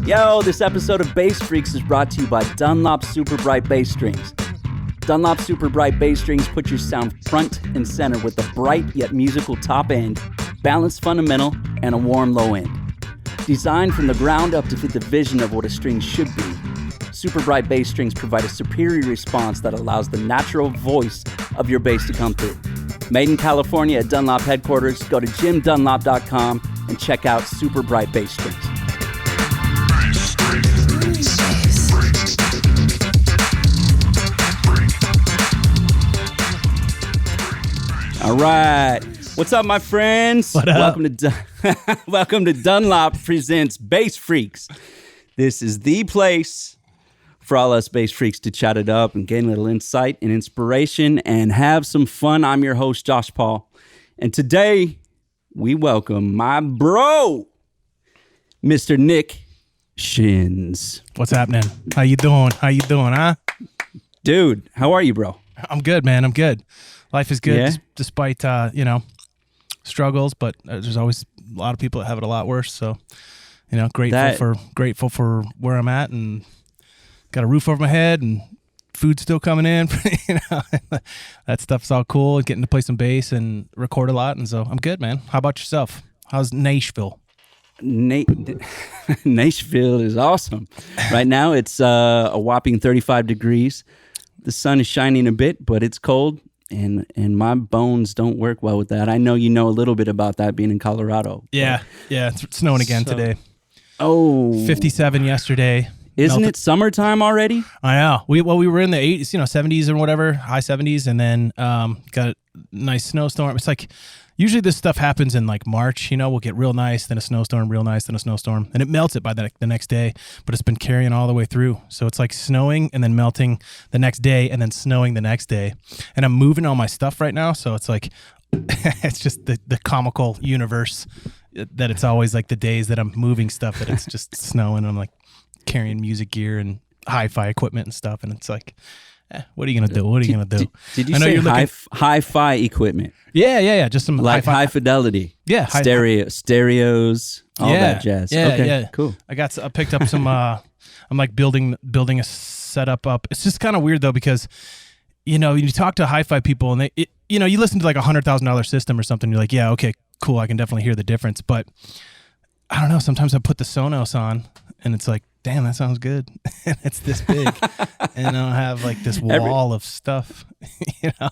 Yo, this episode of Bass Freaks is brought to you by Dunlop Super Bright Bass Strings. Dunlop Super Bright Bass Strings put your sound front and center with a bright yet musical top end, balanced fundamental, and a warm low end. Designed from the ground up to fit the vision of what a string should be, Super Bright Bass Strings provide a superior response that allows the natural voice of your bass to come through. Made in California at Dunlop headquarters, go to jimdunlop.com and check out Super Bright Bass Strings. All right. What's up, my friends? What up? Welcome to Dunlop Presents Bass Freaks. This is the place for all us bass freaks to chat it up and gain a little insight and inspiration and have some fun. I'm your host, Josh Paul. And today, we welcome my bro, Mr. Nick Schendzielos. What's happening? How you doing, huh? Dude, how are you, bro? I'm good, man. I'm good. Life is good, Yeah? despite, struggles, but there's always a lot of people that have it a lot worse. So, grateful for where I'm at and got a roof over my head and food still coming in. That stuff's all cool. Getting to play some bass and record a lot. And so I'm good, man. How about yourself? How's Nashville? Nashville is awesome. Right now, it's a whopping 35 degrees. The sun is shining a bit, but it's cold. And my bones don't work well with that. I know you know a little bit about that being in Colorado. Yeah, it's snowing again today. Oh. 57 yesterday. Isn't Melted. it summertime already? I know. We were in the 80s, 70s or whatever, high 70s, and then got a nice snowstorm. It's like usually this stuff happens in like March. We'll get real nice, then a snowstorm, real nice, then a snowstorm, and it melts it by the next day. But it's been carrying all the way through, so it's like snowing and then melting the next day, and then snowing the next day. And I'm moving all my stuff right now, so it's like it's just the comical universe that it's always like the days that I'm moving stuff that it's just snowing. And I'm like carrying music gear and hi-fi equipment and stuff, and it's like, what are you gonna do? Did you say hi-fi equipment? Yeah. Just some like high fidelity. Yeah, stereos, all that jazz. Yeah. Cool. I picked up some. I'm like building a setup up. It's just kind of weird though because, you talk to hi-fi people and you listen to like $100,000 system or something. You're like, yeah, okay, cool. I can definitely hear the difference. But I don't know. Sometimes I put the Sonos on and it's like, damn, that sounds good. And it's this big. And I'll have like this wall of stuff,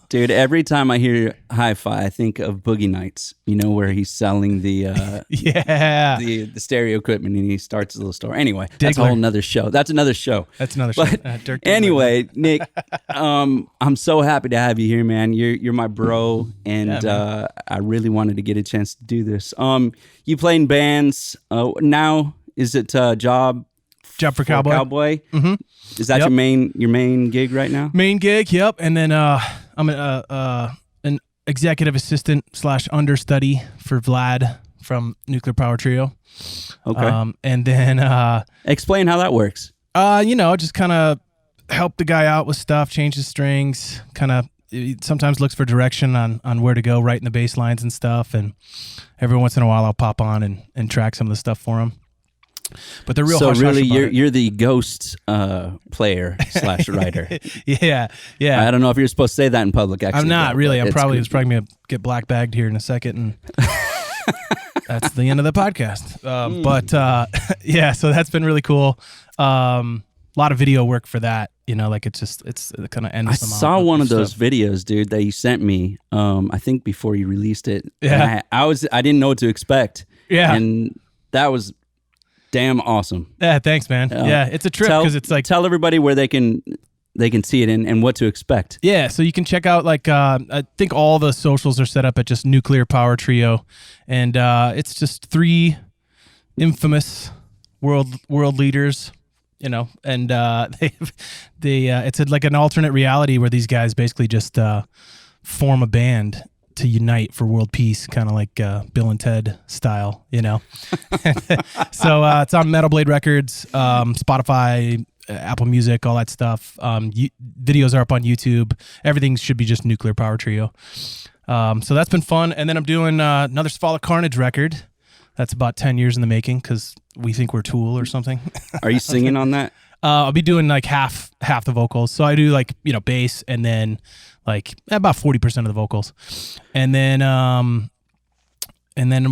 Dude, every time I hear hi-fi, I think of Boogie Nights, where he's selling the the stereo equipment and he starts a little store. Anyway, that's a whole nother show. That's another show. But anyway, Nick, I'm so happy to have you here, man. You're my bro, and I really wanted to get a chance to do this. You play in bands now. Is it Job for Cowboy? Mm-hmm. Is that your main gig right now? Main gig, yep. And then I'm an executive assistant / understudy for Vlad from Nuclear Power Trio. Okay. And then explain how that works. Just kind of help the guy out with stuff, change the strings, kind of sometimes looks for direction on where to go, writing the bass lines and stuff. And every once in a while I'll pop on and track some of the stuff for him. But they're real. So really, you're the ghost player / writer. yeah. I don't know if you're supposed to say that in public. Actually, I'm not really. It's probably gonna get black bagged here in a second, and that's the end of the podcast. So that's been really cool. A lot of video work for that. It's kind of endless. I saw one of those videos, dude, that you sent me. I think before you released it. Yeah. I didn't know what to expect. Yeah. And that was damn awesome. Yeah, thanks, man. It's a trip because it's like tell everybody where they can see it and what to expect. Yeah, so you can check out I think all the socials are set up at just Nuclear Power Trio, and it's just 3 infamous world leaders, and it's like an alternate reality where these guys basically just form a band to unite for world peace, kind of like Bill and Ted style, So it's on Metal Blade Records, Spotify, Apple Music, all that stuff. Videos are up on YouTube. Everything should be just Nuclear Power Trio. So that's been fun. And then I'm doing another Svala Carnage record That's about 10 years in the making because we think we're Tool or something. Are you singing on that? I'll be doing like half the vocals. So I do like, bass and then like about 40% of the vocals. And then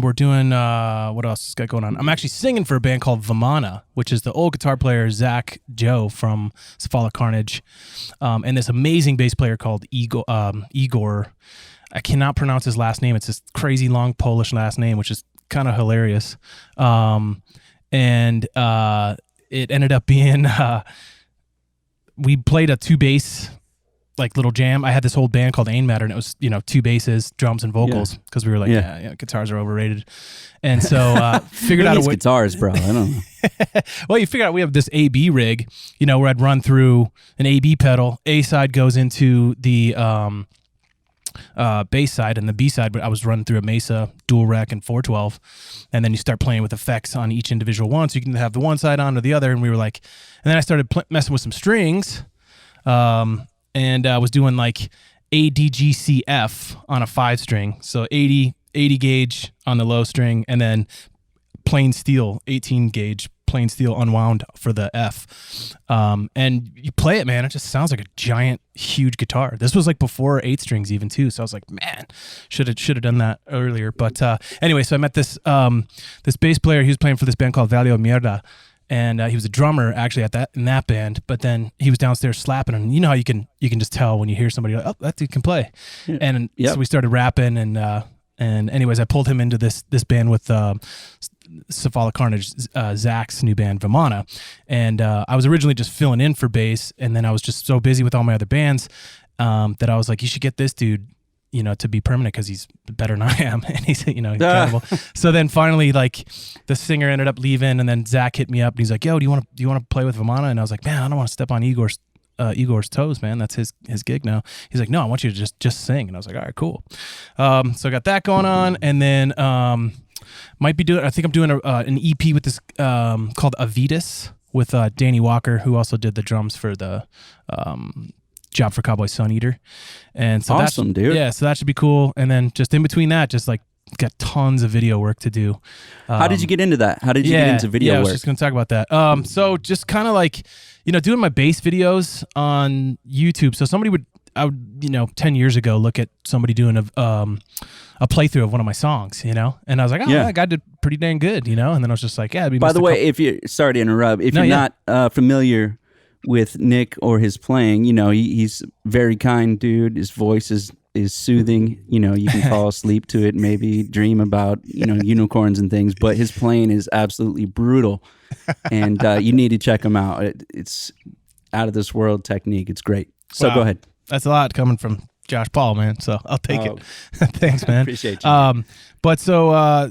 we're doing, what else is got going on? I'm actually singing for a band called Vamana, which is the old guitar player Zach Joe from Cephalic Carnage. And this amazing bass player called Igor. I cannot pronounce his last name. It's this crazy long Polish last name, which is kind of hilarious. And it ended up being, we played a 2-bass like little jam. I had this old band called Ain Matter, and it was 2 basses, drums, and vocals because we were like, yeah, guitars are overrated. And so figured out a way. Guitars, bro. I don't know. Well, you figure out we have this AB rig, where I'd run through an AB pedal. A side goes into the bass side, and the B side, but I was running through a Mesa dual rack and 412, and then you start playing with effects on each individual one, so you can have the one side on or the other. And we were like, and then I started messing with some strings, and I was doing like ADGCF on a 5-string, so 80 gauge on the low string, and then plain steel 18 gauge plain steel unwound for the F. And you play it, man, it just sounds like a giant, huge guitar. This was like before 8 strings even too. So I was like, man, should have done that earlier. But anyway, so I met this this bass player. He was playing for this band called Valio Mierda. And he was a drummer actually in that band, but then he was downstairs slapping, and you know how you can just tell when you hear somebody like, oh, that dude can play. Yeah. And so we started rapping, and anyways, I pulled him into this band with Cephalic Carnage, Zach's new band Vamana, and I was originally just filling in for bass, and then I was just so busy with all my other bands that I was like, you should get this dude to be permanent because he's better than I am, and he's incredible. So then finally, like, the singer ended up leaving, and then Zach hit me up, and he's like, "Yo, do you want to play with Vamana?" And I was like, "Man, I don't want to step on Igor's toes, man. That's his gig now." He's like, "No, I want you to just sing." And I was like, "All right, cool." So I got that going on, and then I think I'm doing an EP with this called Avitas with Danny Walker, who also did the drums for the Job for Cowboy Sun Eater. And so awesome, dude. Yeah, so that should be cool. And then just in between that, just like got tons of video work to do. How did you get into that? How did you get into video work? I was just going to talk about that. So just kind of like, doing my bass videos on YouTube. So I would 10 years ago, look at somebody doing a playthrough of one of my songs, and I was like, oh, that guy did pretty dang good, and then I was just like, yeah. By the way, sorry to interrupt, if you're not familiar with Nick or his playing, he's very kind dude. His voice is soothing. You can fall asleep to it, maybe dream about unicorns and things. But his playing is absolutely brutal, and you need to check him out. It's out of this world technique. It's great. So Go ahead. That's a lot coming from Josh Paul, man. So I'll take it. Thanks, man. Appreciate you. But so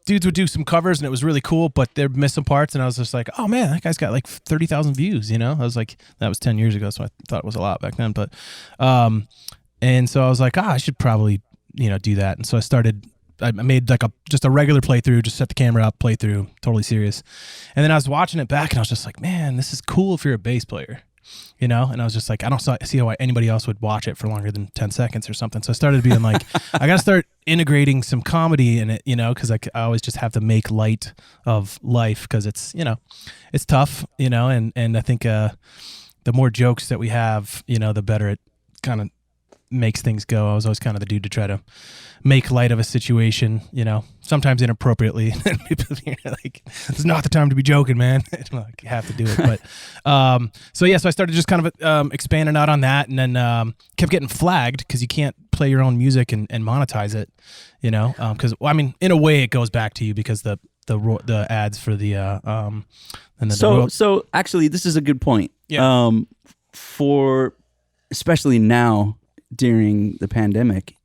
dudes would do some covers, and it was really cool, but they'd miss some parts, and I was just like, oh man, that guy's got like 30,000 views, I was like, that was 10 years ago, so I thought it was a lot back then, but and so I was like, I should probably do that. And so I made like just a regular playthrough, just set the camera up, playthrough, totally serious. And then I was watching it back, and I was just like, man, this is cool if you're a bass player, and I was just like, I don't see how anybody else would watch it for longer than 10 seconds or something. So I started being like, I got to start integrating some comedy in it, because I always just have to make light of life because it's, it's tough, and I think the more jokes that we have, the better it kind of makes things go. I was always kind of the dude to try to make light of a situation, sometimes inappropriately. People are like, it's not the time to be joking, man. Like, you have to do it. But so I started just kind of expanding out on that, and then kept getting flagged because you can't play your own music and monetize it, because in a way it goes back to you because the ads for the so actually this is a good point. Yeah. For especially now during the pandemic,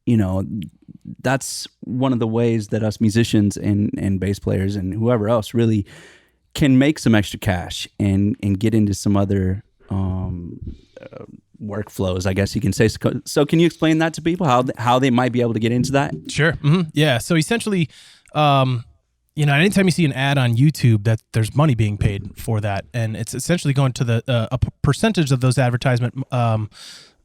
that's one of the ways that us musicians and bass players and whoever else really can make some extra cash and get into some other workflows, I guess you can say. So can you explain that to people, how they might be able to get into that? Sure. Mm-hmm. Yeah. So essentially, anytime you see an ad on YouTube, that there's money being paid for that, and it's essentially going to a percentage of those advertisement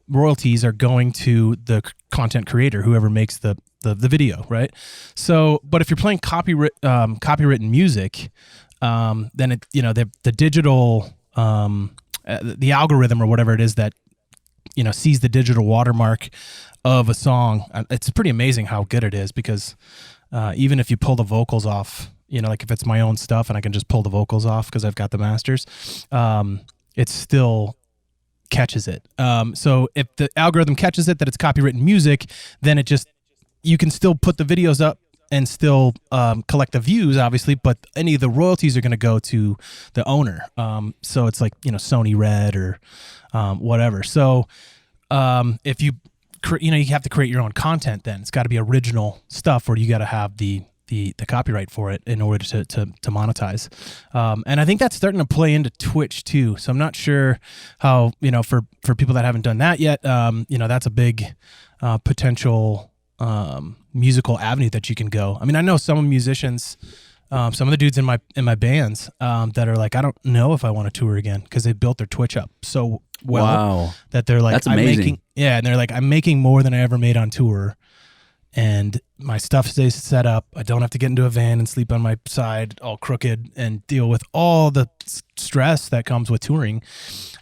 royalties are going to the content creator, whoever makes the video, right? So, but if you're playing copywritten music, then it, the digital, the algorithm or whatever it is that, sees the digital watermark of a song. It's pretty amazing how good it is, because even if you pull the vocals off, like if it's my own stuff and I can just pull the vocals off because I've got the masters, it still catches it. So if the algorithm catches it that it's copywritten music, then you can still put the videos up and still collect the views, obviously, but any of the royalties are going to go to the owner. So it's like, Sony Red or whatever. So if you have to create your own content, then it's got to be original stuff, or you got to have the copyright for it in order to monetize. And I think that's starting to play into Twitch too. So I'm not sure how, for people that haven't done that yet, that's a big potential musical avenue that you can go. I mean, I know some musicians, some of the dudes in my bands that are like, I don't know if I want to tour again, because they built their Twitch up so well that they're like, that's amazing. And they're like, I'm making more than I ever made on tour, and my stuff stays set up. I don't have to get into a van and sleep on my side all crooked and deal with all the stress that comes with touring.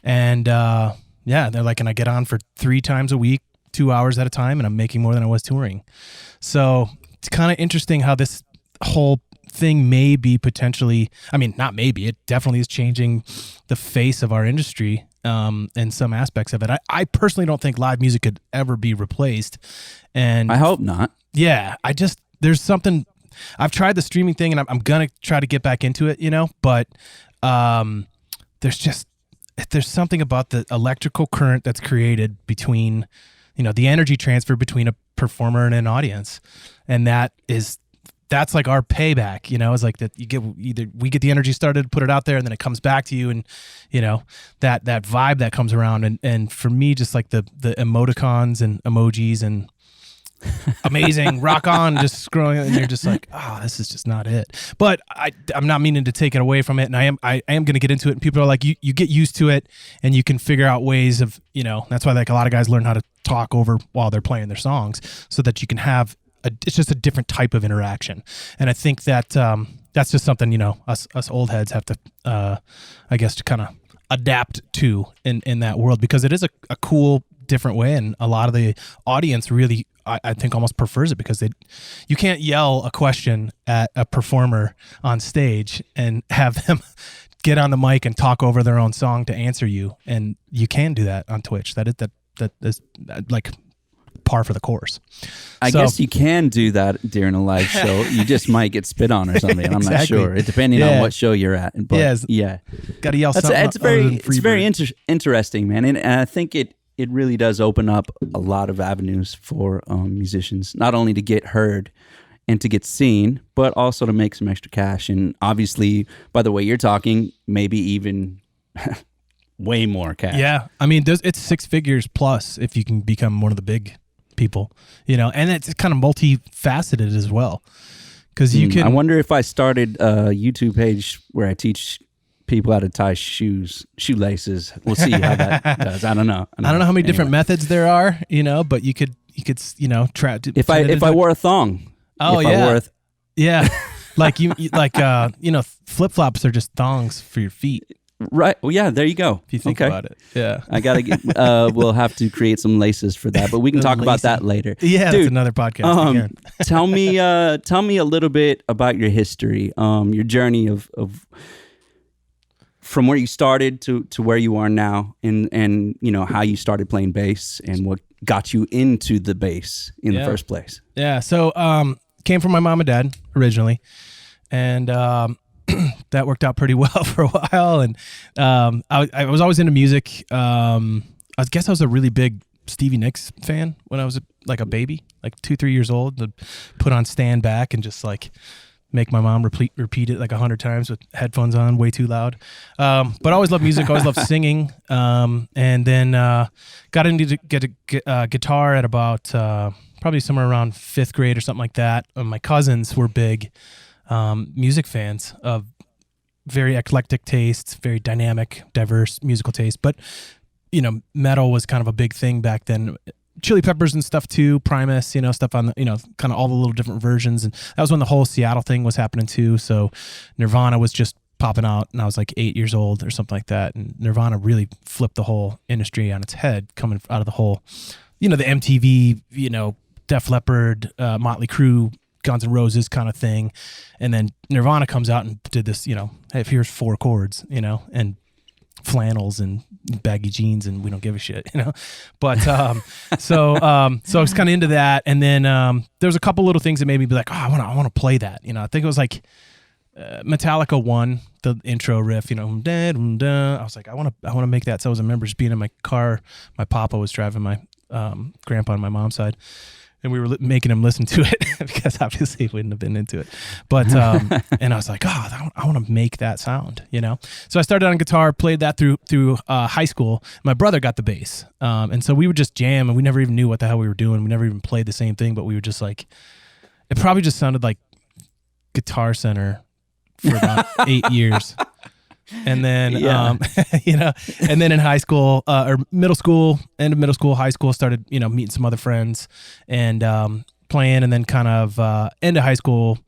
And they're like, and I get on for 3 times a week, 2 hours at a time, and I'm making more than I was touring. So it's kind of interesting how this whole thing may be potentially, I mean, not maybe, it definitely is changing the face of our industry in some aspects of it. I personally don't think live music could ever be replaced. And I hope not. Yeah, there's something, I've tried the streaming thing, and I'm going to try to get back into it, but there's something about the electrical current that's created between, the energy transfer between a performer and an audience. And that's like our payback, it's like that we get the energy started, put it out there, and then it comes back to you, and that vibe that comes around. And for me, just like the emoticons and emojis and amazing, rock on, just scrolling, and you're just like, oh, this is just not it. But I'm not meaning to take it away from it, and I am going to get into it. And people are like, you get used to it, and you can figure out ways of, that's why like a lot of guys learn how to talk over while they're playing their songs, so that you can have it's just a different type of interaction. And I think that that's just something, us old heads have to, I guess, to kind of adapt to in that world, because it is a cool, different way. And a lot of the audience really, I think, almost prefers it, because you can't yell a question at a performer on stage and have them get on the mic and talk over their own song to answer you. And you can do that on Twitch. That is like par for the course. I guess you can do that during a live show. You just might get spit on or something. I'm not sure. It depending on what show you're at. But got to yell something. It's very interesting, man. And I think it really does open up a lot of avenues for musicians, not only to get heard and to get seen, but also to make some extra cash. And obviously, by the way you're talking, maybe even way more cash. Yeah. I mean, it's 6 figures plus if you can become one of the big people, and it's kind of multifaceted as well, because you can. I wonder if I started a YouTube page where I teach people how to tie shoelaces. We'll see how that does. I don't know. I don't know how many different methods there are, but you could try to. If I wore a thong. Oh, yeah. Like flip flops are just thongs for your feet. Right. Well, yeah, there you go. If you think about it. Yeah. I got to get, we'll have to create some laces for that, but we can talk about that later. Yeah, dude, that's another podcast. Tell me a little bit about your history, your journey of from where you started to where you are now, and how you started playing bass and what got you into the bass in the first place. Yeah. So, came from my mom and dad originally, and, that worked out pretty well for a while. And I was always into music. I guess I was a really big Stevie Nicks fan when I was like a baby, like 2-3 years old. I'd put on Stand Back and just like make my mom repeat it like 100 times with headphones on, way too loud. But I always loved music, always loved singing. And then got into get a guitar at about probably somewhere around 5th grade or something like that. My cousins were big music fans of very eclectic tastes, very dynamic, diverse musical taste. But metal was kind of a big thing back then. Chili Peppers and stuff too, Primus, stuff on the, kind of all the little different versions. And that was when the whole Seattle thing was happening too. So Nirvana was just popping out, and I was like 8 years old or something like that. And Nirvana really flipped the whole industry on its head, coming out of the whole, the MTV, Def Leppard, Motley Crue, Guns N' Roses kind of thing. And then Nirvana comes out and did this, hey, here's 4 chords, and flannels and baggy jeans, and we don't give a shit, but so it's kind of into that. And then there's a couple little things that made me be like, oh, I want to play that. I think it was like Metallica 1, the intro riff, I was like, I want to make that. So I remember just being in my car. My papa was driving my grandpa on my mom's side, and we were making him listen to it because obviously he wouldn't have been into it. But, and I was like, I want to make that sound, So I started on guitar, played that through high school. My brother got the bass. And so we would just jam, and we never even knew what the hell we were doing. We never even played the same thing, but we were just like, it probably just sounded like Guitar Center for about 8 years. And then, and then in high school, or middle school, end of middle school, high school, started, meeting some other friends and playing. And then kind of end of high school,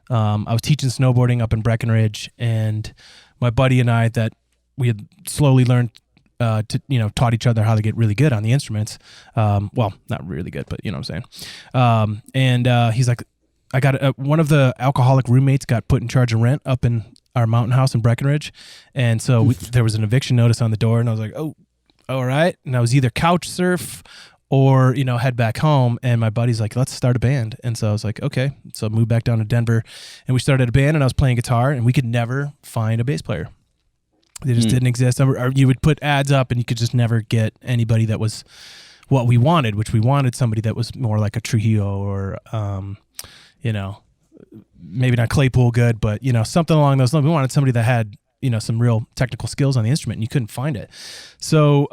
I was teaching snowboarding up in Breckenridge, and my buddy and I, that we had slowly learned taught each other how to get really good on the instruments. Well, not really good, but you know what I'm saying. And he's like, I got one of the alcoholic roommates got put in charge of rent up in our mountain house in Breckenridge. And so there was an eviction notice on the door, and I was like, oh, all right. And I was either couch surf or, head back home. And my buddy's like, let's start a band. And so I was like, okay. So I moved back down to Denver, and we started a band, and I was playing guitar, and we could never find a bass player. They just didn't exist. Or you would put ads up, and you could just never get anybody that was what we wanted, which we wanted somebody that was more like a Trujillo or, maybe not Claypool good, but, something along those lines. We wanted somebody that had, some real technical skills on the instrument, and you couldn't find it. So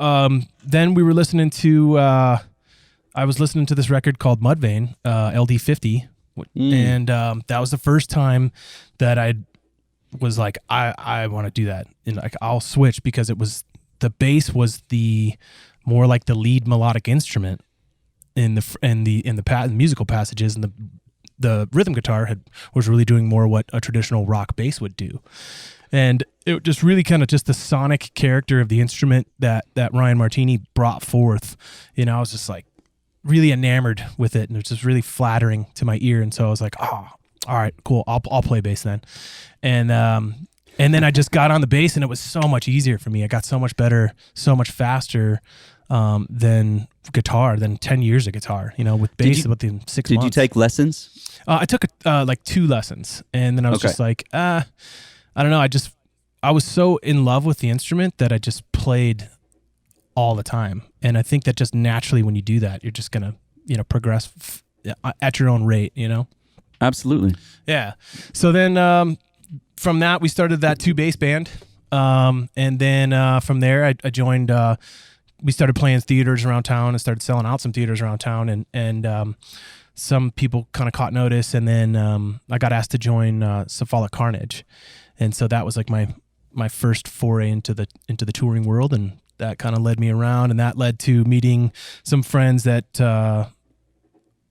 then we were listening to, I was listening to this record called Mudvayne, LD50. And that was the first time that I was like, I want to do that. And like, I'll switch, because the bass was more like the lead melodic instrument in the musical passages, and the rhythm guitar was really doing more what a traditional rock bass would do. And it just really kind of just the sonic character of the instrument that Ryan Martini brought forth, I was just like really enamored with it, and it was just really flattering to my ear. And so I was like, oh, all right, cool. I'll play bass then. And then I just got on the bass, and it was so much easier for me. I got so much better, so much faster than guitar, than 10 years of guitar, with bass within 6 months. Did you take lessons? I took like 2 lessons, and then I was just like, I don't know. I was so in love with the instrument that I just played all the time. And I think that just naturally, when you do that, you're just going to, progress at your own rate, Absolutely. Yeah. So then from that, we started that 2-bass band. And then from there, I joined, we started playing theaters around town and started selling out some theaters around town. And some people kind of caught notice. And then I got asked to join Cephalic Carnage. And so that was like my first foray into the touring world. And that kind of led me around, and that led to meeting some friends that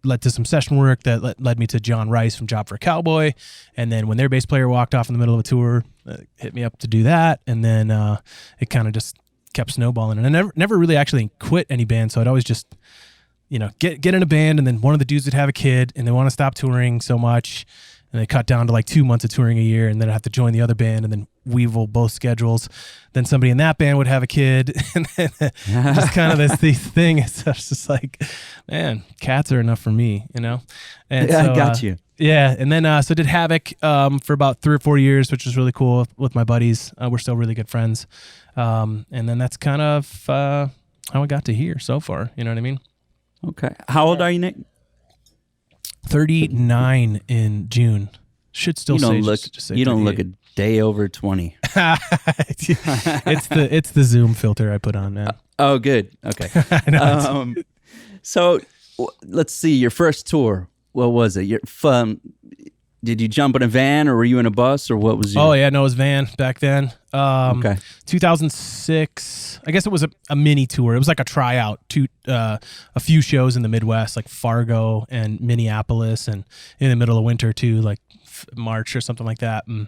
led to some session work that led me to John Rice from Job for a Cowboy. And then when their bass player walked off in the middle of a tour, hit me up to do that. And then it kind of just kept snowballing. And I never really actually quit any band. So I'd always just, get in a band, and then one of the dudes would have a kid, and they want to stop touring so much, and they cut down to like 2 months of touring a year, and then I have to join the other band and then weevil both schedules. Then somebody in that band would have a kid, and then just kind of this thing. It's just like, man, cats are enough for me, And yeah, so, I got you. Yeah, and then so did Havoc for about 3 or 4 years, which was really cool with my buddies. We're still really good friends, and then that's kind of how I got to here so far. You know what I mean? Okay. How old are you, Nick? 39 in June. Should still you don't say look. just say you don't 38. look a day over 20. It's the Zoom filter I put on now. Oh, good. Okay. So let's see. Your first tour. What was it? Did you jump in a van or were you in a bus or what was your... Oh yeah, no, it was van back then. Okay. 2006. I guess it was a mini tour. It was like a tryout to a few shows in the Midwest, like Fargo and Minneapolis, and in the middle of winter too, like March or something like that. And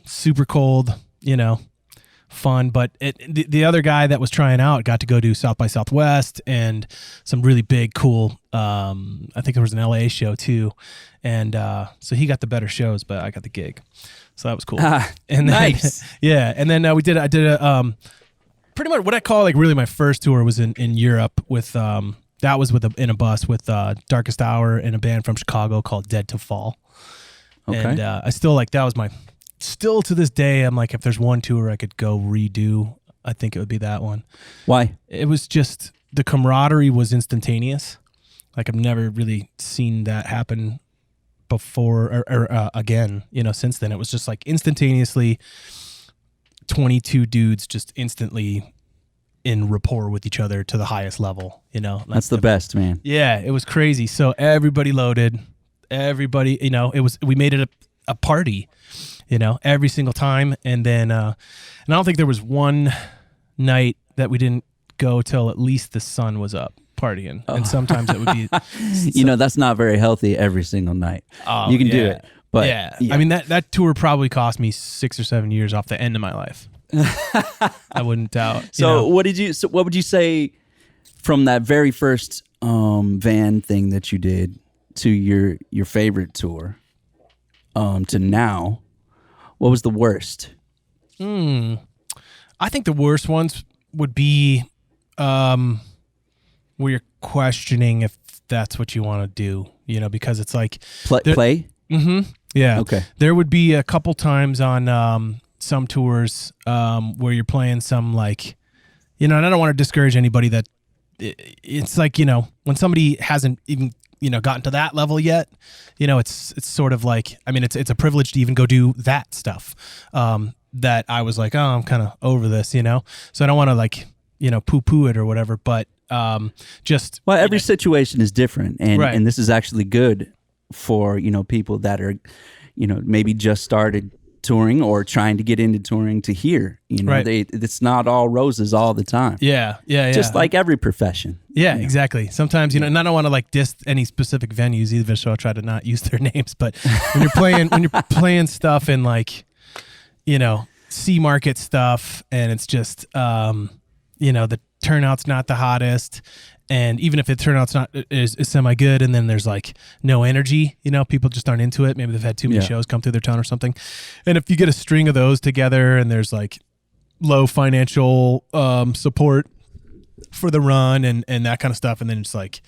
super cold, fun. But the other guy that was trying out got to go do South by Southwest and some really big, cool. I think there was an LA show too, and so he got the better shows, but I got the gig, so that was cool. And then, nice. Yeah, and then I did a pretty much what I call like really my first tour was in Europe with that was in a bus with Darkest Hour and a band from Chicago called Dead to Fall. Okay. And I still like that was my. Still to this day, I'm like, if there's one tour I could go redo, I think it would be that one. Why? It was just, the camaraderie was instantaneous. Like, I've never really seen that happen before or again, since then. It was just like instantaneously 22 dudes just instantly in rapport with each other to the highest level, That's the best, man. Yeah, it was crazy. So everybody loaded, everybody, we made it a party. Every single time. And then, and I don't think there was one night that we didn't go till at least the sun was up partying. Oh. And sometimes it would be, that's not very healthy every single night. Oh, you can do it, but yeah. I mean, that tour probably cost me 6 or 7 years off the end of my life. I wouldn't doubt. So what would you say from that very first, van thing that you did to your favorite tour, to now? What was the worst? I think the worst ones would be where you're questioning if that's what you want to do, because it's like... Play? Mm-hmm. Yeah. Okay. There would be a couple times on some tours where you're playing some like, and I don't want to discourage anybody that it's like, when somebody hasn't even... gotten to that level yet, it's sort of like, I mean, it's a privilege to even go do that stuff, that I was like, oh, I'm kind of over this, so I don't want to like, poo-poo it or whatever, but, just. Well, every situation is different. And, right. And this is actually good for, people that are, maybe just started touring or trying to get into touring to hear, right. It's not all roses all the time. Yeah. Just like every profession. Yeah, exactly. Sometimes, and I don't want to like diss any specific venues either, so I'll try to not use their names, but when you're playing stuff in like, C market stuff, and it's just, the turnout's not the hottest. And even if the turnout's not is semi good, and then there's like no energy, people just aren't into it. Maybe they've had too many shows come through their town or something. And if you get a string of those together, and there's like low financial support for the run and that kind of stuff, and then it's like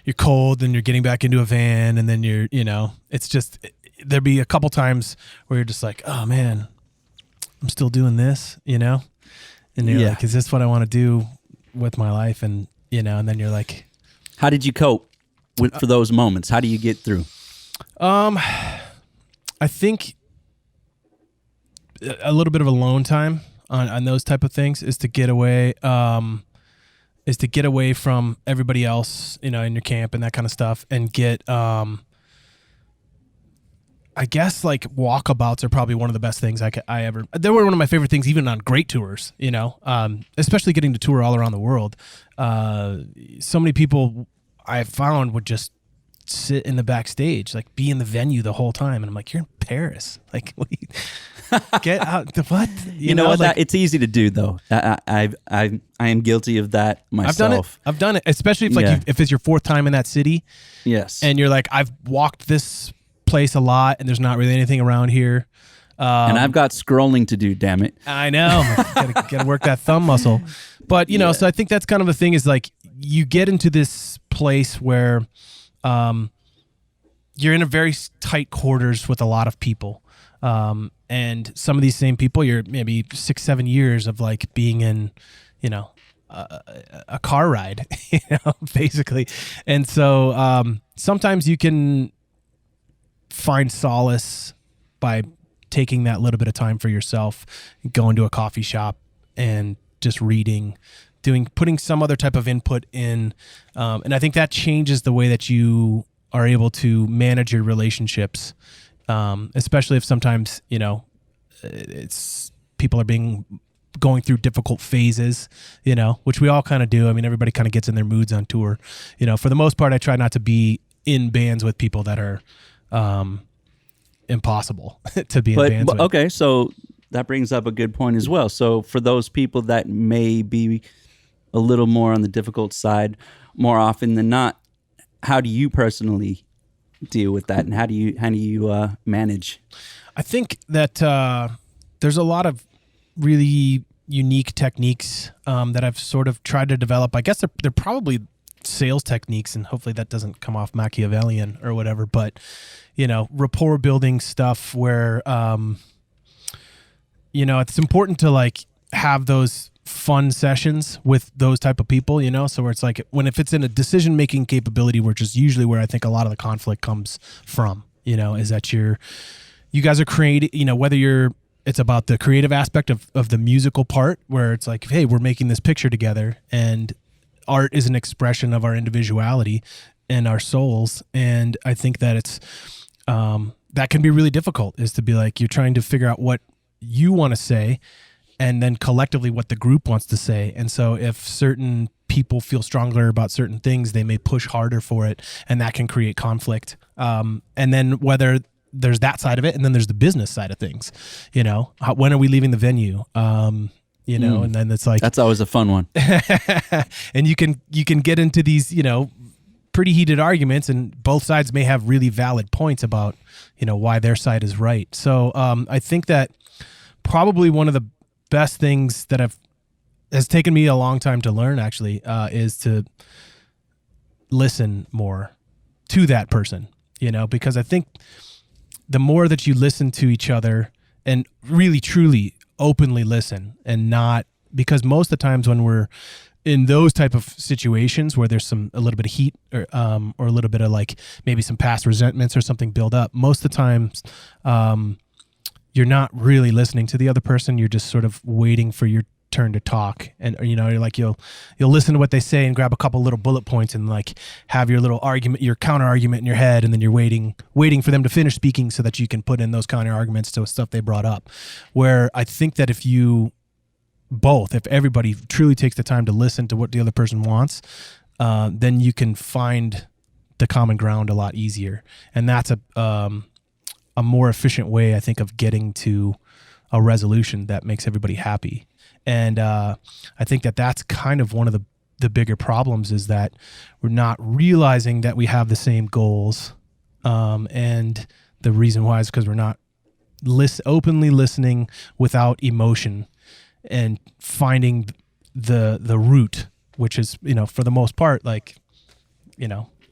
you're cold, and you're getting back into a van, and then you're it's just there'd be a couple times where you're just like, oh man, I'm still doing this, and you're like, is this what I want to do with my life? And and then you're like, how did you cope for those moments? How do you get through? I think a little bit of alone time on those type of things is to get away, from everybody else, in your camp and that kind of stuff, and get, I guess like walkabouts are probably one of the best things I ever. They were one of my favorite things, even on great tours. Especially getting to tour all around the world. So many people I found would just sit in the backstage, like be in the venue the whole time, and I'm like, you're in Paris, like get out. What you know? What? Like, it's easy to do though. I am guilty of that myself. I've done it, especially if if it's your fourth time in that city. Yes, and you're like, I've walked this place a lot, and there's not really anything around here. And I've got scrolling to do, damn it. I know. Gotta work that thumb muscle. But, so I think that's kind of the thing is like you get into this place where you're in a very tight quarters with a lot of people. And some of these same people, you're maybe 6-7 years of like being in, a car ride, basically. And so sometimes you can find solace by taking that little bit of time for yourself, going to a coffee shop and just reading, putting some other type of input in. And I think that changes the way that you are able to manage your relationships especially if sometimes, it's people are going through difficult phases, which we all kind of do. I mean, everybody kind of gets in their moods on tour. For the most part, I try not to be in bands with people that are impossible to be in bands with. Okay, so that brings up a good point as well. So for those people that may be a little more on the difficult side, more often than not, how do you personally deal with that, and how do you manage? I think that there's a lot of really unique techniques that I've sort of tried to develop. I guess they're probably sales techniques, and hopefully that doesn't come off Machiavellian or whatever, but rapport building stuff where it's important to like have those fun sessions with those type of people, so where it's like if it's in a decision making capability, which is usually where I think a lot of the conflict comes from, is that you guys are creating, whether it's about the creative aspect of the musical part, where it's like, hey, we're making this picture together, and art is an expression of our individuality and our souls. And I think that it's that can be really difficult, is to be like, you're trying to figure out what you want to say and then collectively what the group wants to say. And so if certain people feel stronger about certain things, they may push harder for it, and that can create conflict. And then whether there's that side of it, and then there's the business side of things, when are we leaving the venue? And then it's like, that's always a fun one. And you can get into these, pretty heated arguments, and both sides may have really valid points about, why their side is right. So I think that probably one of the best things that has taken me a long time to learn, actually, is to listen more to that person, because I think the more that you listen to each other and really truly openly listen, and not, because most of the times when we're in those type of situations where there's a little bit of heat or a little bit of like maybe some past resentments or something build up, most of the times you're not really listening to the other person. You're just sort of waiting for your turn to talk, and you're like, you'll listen to what they say and grab a couple little bullet points and like have your little argument, your counter argument in your head, and then you're waiting for them to finish speaking so that you can put in those counter arguments to stuff they brought up. Where I think that if everybody truly takes the time to listen to what the other person wants, then you can find the common ground a lot easier, and that's a more efficient way, I think, of getting to a resolution that makes everybody happy. And I think that that's kind of one of the bigger problems, is that we're not realizing that we have the same goals. And the reason why is because we're not openly listening without emotion and finding the root, which is, for the most part, like,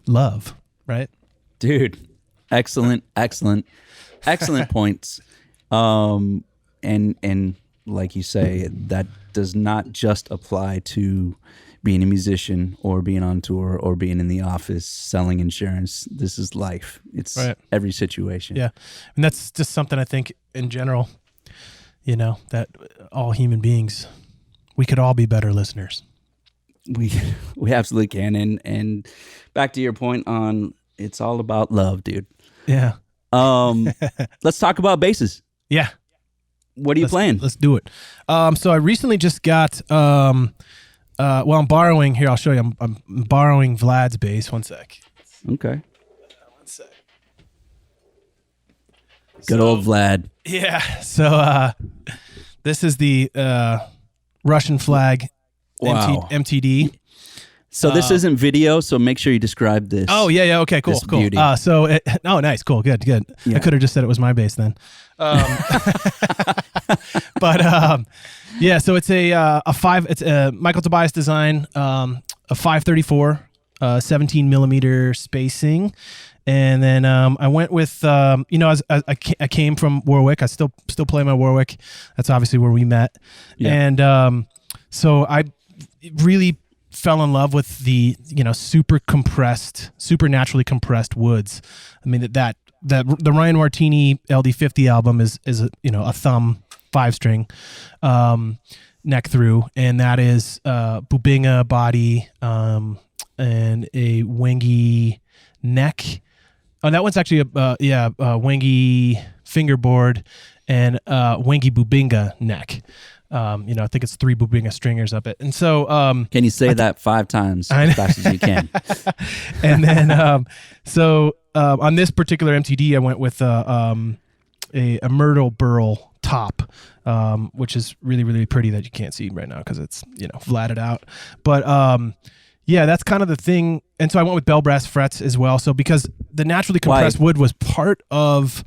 love, right? Dude, excellent points. And like you say, that does not just apply to being a musician or being on tour or being in the office selling insurance. This is life. It's right. Every situation. Yeah. And that's just something I think in general, that all human beings, we could all be better listeners. We absolutely can. And back to your point on, it's all about love, dude. Yeah. Let's talk about basses. Yeah. What are you playing? Let's do it. So I recently just got, I'm borrowing, here, I'll show you. I'm borrowing Vlad's bass. One sec. Okay. One sec. Good old Vlad. Yeah. So this is the Russian flag. Wow. MTD. So this isn't video, so make sure you describe this. Oh, yeah. Okay, cool. Beauty. Nice. Cool. Good. Yeah. I could have just said it was my bass then. So it's it's a Michael Tobias design, a 534, 17 millimeter spacing. And then I went with, as I came from Warwick. I still play my Warwick. That's obviously where we met. Yeah. And so I really fell in love with the supernaturally compressed woods. I mean that the Ryan Martini LD50 album is a thumb 5-string neck through, and that is Bubinga body and a wingy neck that one's actually a Wangy fingerboard and Wangy Bubinga neck. I think it's 3 Bubinga stringers up it. And so can you say that 5 times as fast as you can? And then on this particular MTD, I went with a myrtle burl top, which is really, really pretty that you can't see right now because it's, flatted out. But that's kind of the thing. And so I went with bell brass frets as well. So because the naturally compressed wood was part of,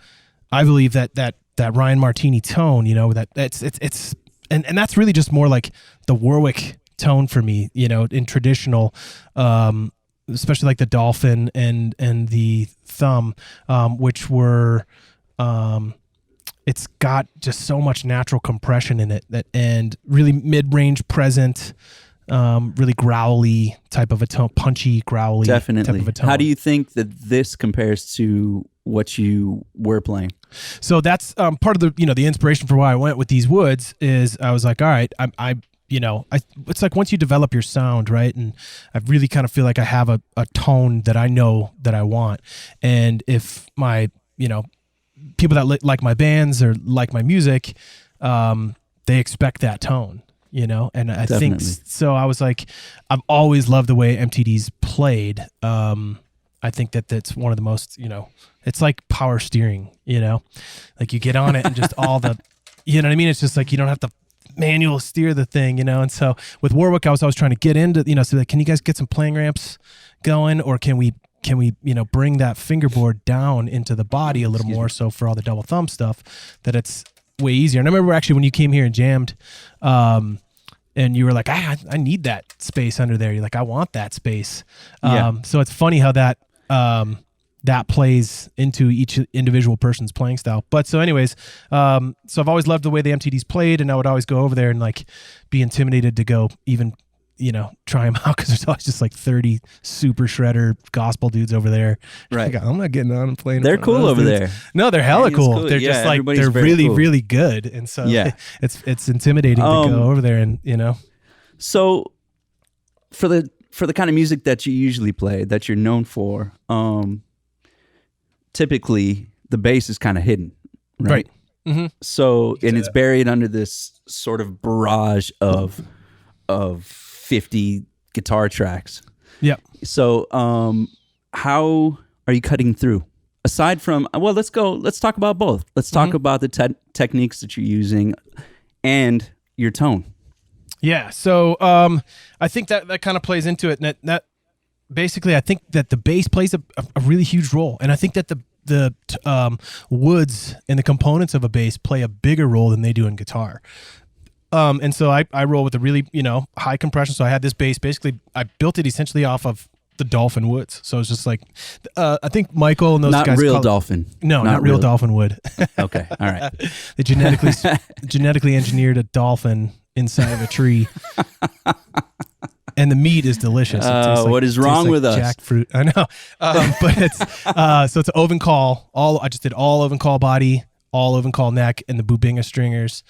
I believe, that Ryan Martini tone, it's and that's really just more like the Warwick tone for me, in traditional, especially like the Dolphin and the Thumb, which were, it's got just so much natural compression in it and really mid-range present, really growly type of a tone, punchy, growly Definitely. Type of a tone. How do you think that this compares to what you were playing? So that's part of the inspiration for why I went with these woods is I was like, all right, it's like once you develop your sound, right? And I really kind of feel like I have a tone that I know that I want. And if my, people that like my bands or like my music, they expect that tone, and I Definitely. think so. I was like, I've always loved the way MTD's played. I think that's one of the most, it's like power steering, like you get on it and just all the, you know what I mean? It's just like, you don't have to manual steer the thing, And so with Warwick, I was always trying to get into, so like, can you guys get some playing ramps going, or can we, bring that fingerboard down into the body a little more? So for all the double thumb stuff, that it's way easier. And I remember actually when you came here and jammed, and you were like, I need that space under there. You're like, I want that space. So it's funny how that plays into each individual person's playing style. But so anyways, so I've always loved the way the MTD's played, and I would always go over there and like be intimidated to go even, try them out because there's always just like 30 super shredder gospel dudes over there. Right. Like, I'm not getting on and playing. They're cool over dudes. there. No, they're hella cool. Cool. They're just like, they're really, cool. really good. And so it's intimidating to go over there and, So for the kind of music that you usually play, that you're known for, typically the bass is kind of hidden, right? Mm-hmm. So, and it's buried under this sort of barrage of 50 guitar tracks. Yeah. So, how are you cutting through? Aside from, let's talk about both. Let's talk about the techniques that you're using and your tone. Yeah. So, I think that kind of plays into it. And that basically, I think that the bass plays a really huge role. And I think that the woods and the components of a bass play a bigger role than they do in guitar. And so I roll with a really, high compression. So I had this bass, basically, I built it essentially off of the Dolphin woods. So it's just like, I think Michael and those guys. Not real Dolphin. No, not real Dolphin wood. Okay. All right. They genetically engineered a dolphin inside of a tree. And the meat is delicious. What is wrong with us? Jackfruit. I know. But it's, so it's an oven call. I just did all oven call body, all oven call neck, and the Bubinga stringers.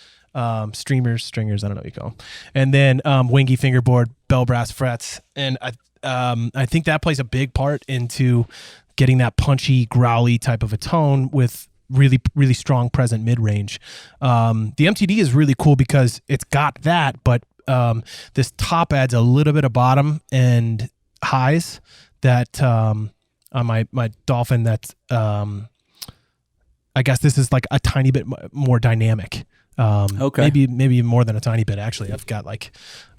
Stringers, I don't know what you call them. And then wingy fingerboard, bell brass frets. And I think that plays a big part into getting that punchy, growly type of a tone with really, really strong present mid-range. The MTD is really cool because it's got that, but this top adds a little bit of bottom and highs that on my Dolphin, that's I guess this is like a tiny bit more dynamic. Okay. Maybe more than a tiny bit, actually. I've got like